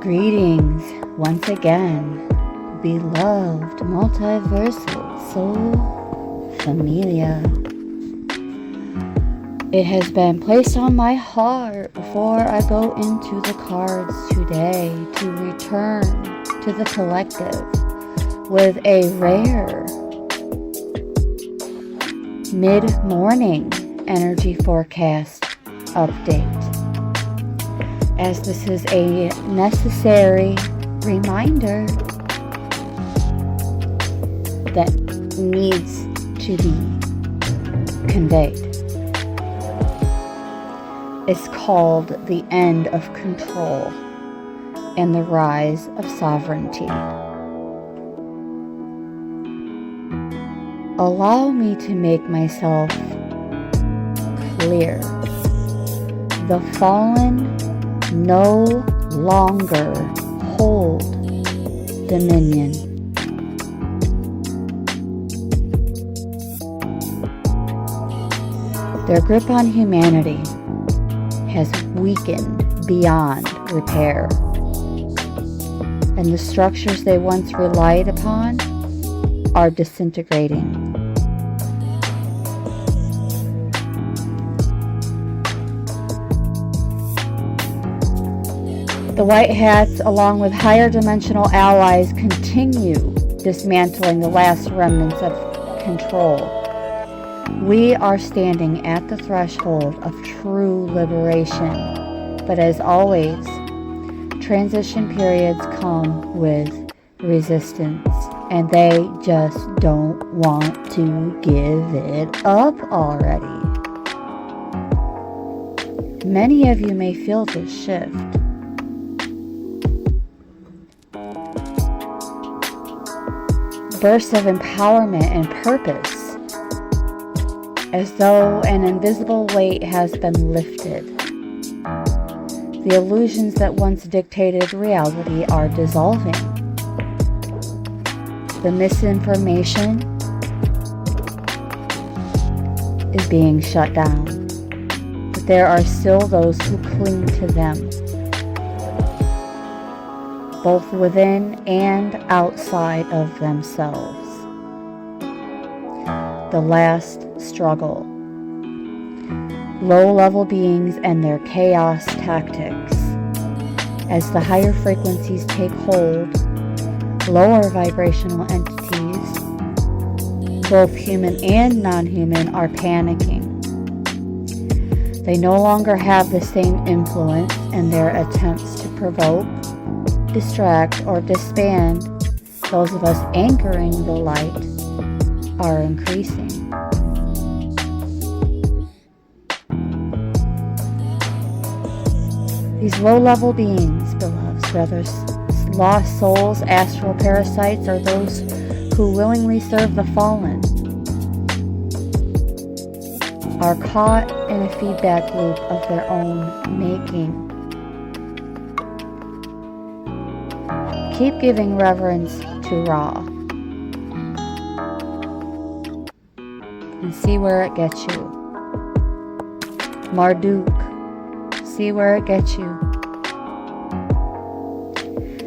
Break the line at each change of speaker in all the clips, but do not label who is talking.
Greetings once again, beloved multiversal soul familia. It has been placed on my heart before I go into the cards today to return to the collective with a rare mid-morning energy forecast update, as this is a necessary reminder that needs to be conveyed. It's called the end of control and the rise of sovereignty. Allow me to make myself clear. The fallen no longer hold dominion. Their grip on humanity has weakened beyond repair, and the structures they once relied upon are disintegrating. The White Hats, along with higher dimensional allies, continue dismantling the last remnants of control. We are standing at the threshold of true liberation, but as always, transition periods come with resistance, and they just don't want to give it up already. Many of you may feel this shift. Bursts of empowerment and purpose, as though an invisible weight has been lifted. The illusions that once dictated reality are dissolving. The misinformation is being shut down, but there are still those who cling to them, both within and outside of themselves. The last struggle. Low-level beings and their chaos tactics. As the higher frequencies take hold, lower vibrational entities, both human and non-human, are panicking. They no longer have the same influence, and their attempts to provoke, distract, or disband those of us anchoring the light are increasing. These low-level beings, beloveds, whether lost souls, astral parasites, or those who willingly serve the fallen, are caught in a feedback loop of their own making. Keep giving reverence to Ra and see where it gets you. Marduk, see where it gets you.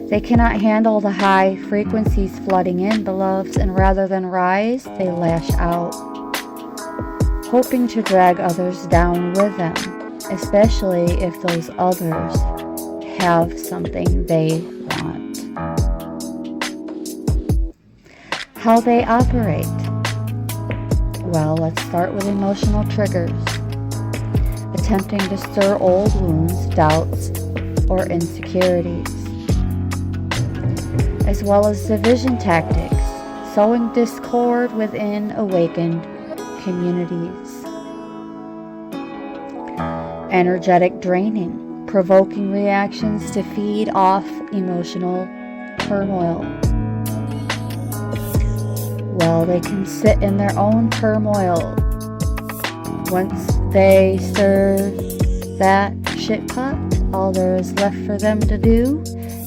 They cannot handle the high frequencies flooding in, beloveds, and rather than rise, they lash out, hoping to drag others down with them, especially if those others have something they want. How they operate? Well, let's start with emotional triggers. Attempting to stir old wounds, doubts, or insecurities. As well as division tactics, sowing discord within awakened communities. Energetic draining, provoking reactions to feed off emotional turmoil. Well, they can sit in their own turmoil. Once they stir that shit pot, all there is left for them to do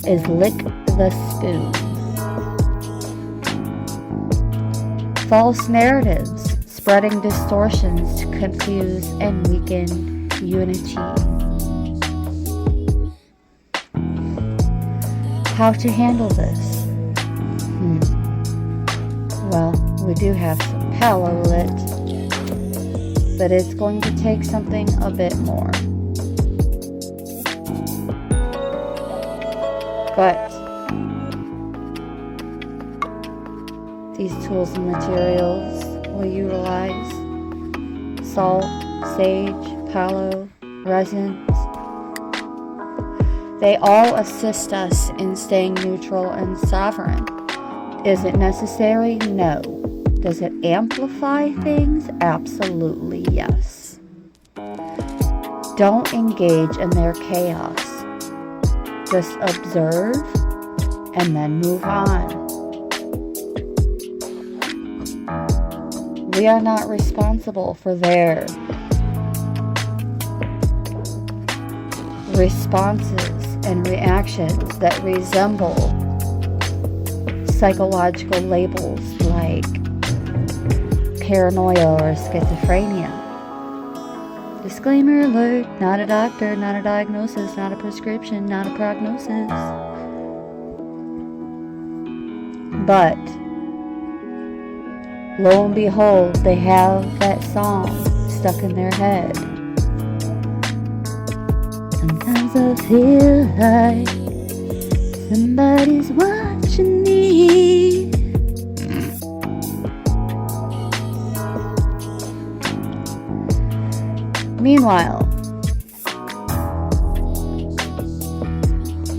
is lick the spoon. False narratives, spreading distortions to confuse and weaken unity. how to handle this? Well, we do have some Palo lit, but it's going to take something a bit more. But these tools and materials will utilize salt, sage, palo, resins. They all assist us in staying neutral and sovereign. Is it necessary? No. Does it amplify things? Absolutely yes. Don't engage in their chaos. Just observe and then move on. We are not responsible for their responses and reactions that resemble psychological labels like paranoia or schizophrenia. Disclaimer alert, not a doctor, not a diagnosis, not a prescription, not a prognosis. But lo and behold, they have that song stuck in their head. Sometimes I feel like somebody's watching me. Meanwhile,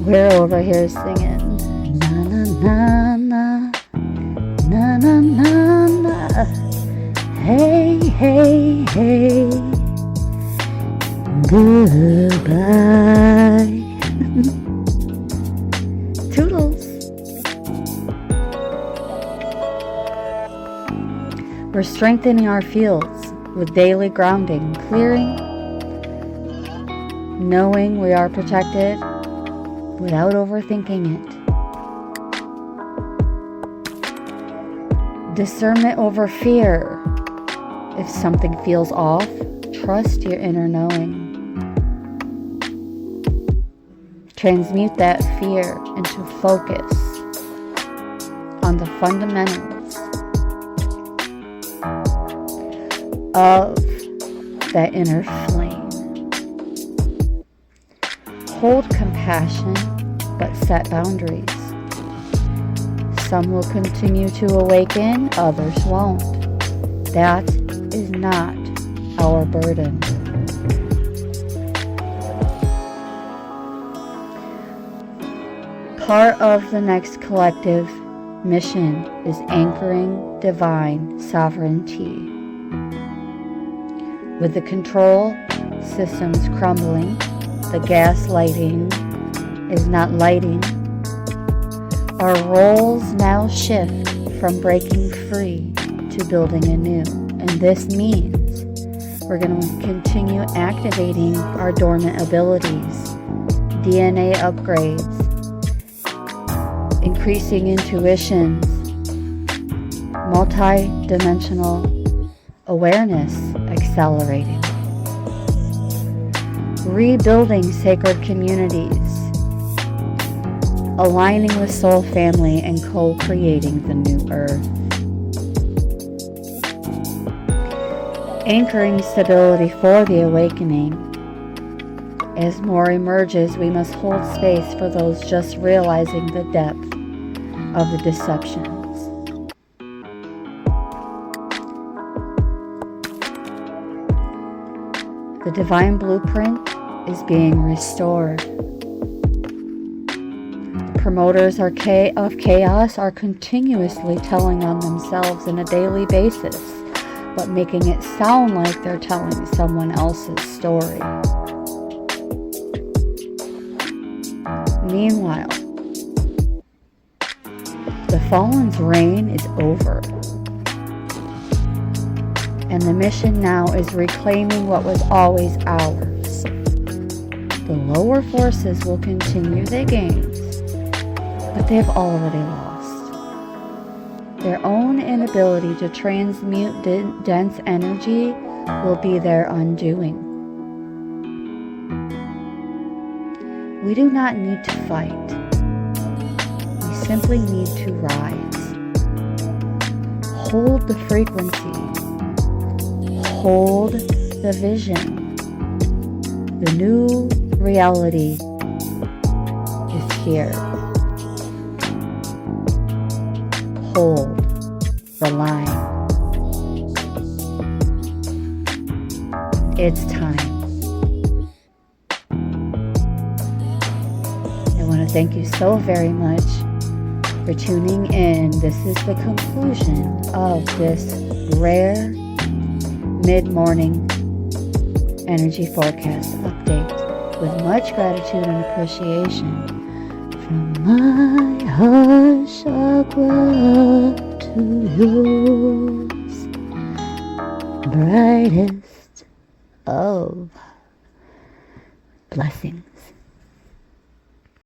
we're over here singing na na na na na na na na. Hey, hey, hey, goodbye. Toodles. We're strengthening our fields with daily grounding, clearing, knowing we are protected without overthinking it. Discernment over fear. If something feels off, trust your inner knowing. Transmute that fear into focus on the fundamentals of that inner flame. Hold compassion, but set boundaries. Some will continue to awaken, others won't. That is not our burden. Part of the next collective mission is anchoring divine sovereignty. With the control systems crumbling, the gaslighting is not lighting. Our roles now shift from breaking free to building anew. And this means we're going to continue activating our dormant abilities, DNA upgrades, increasing intuitions, multi-dimensional awareness accelerating, rebuilding sacred communities, aligning with soul family and co-creating the new earth. Anchoring stability for the awakening. As more emerges, we must hold space for those just realizing the depth of the deceptions. The divine blueprint is being restored. The promoters of chaos are continuously telling on themselves on a daily basis, but making it sound like they're telling someone else's story. Meanwhile, the fallen's reign is over, and the mission now is reclaiming what was always ours. The lower forces will continue their games, but they've already lost. Their own inability to transmute dense energy will be their undoing. We do not need to fight. simply need to rise. Hold the frequency. Hold the vision. The new reality is here. Hold the line. It's time. I want to thank you so very much for tuning in. This is the conclusion of this rare mid-morning energy forecast update with much gratitude and appreciation from my heart chakra to yours, brightest of blessings.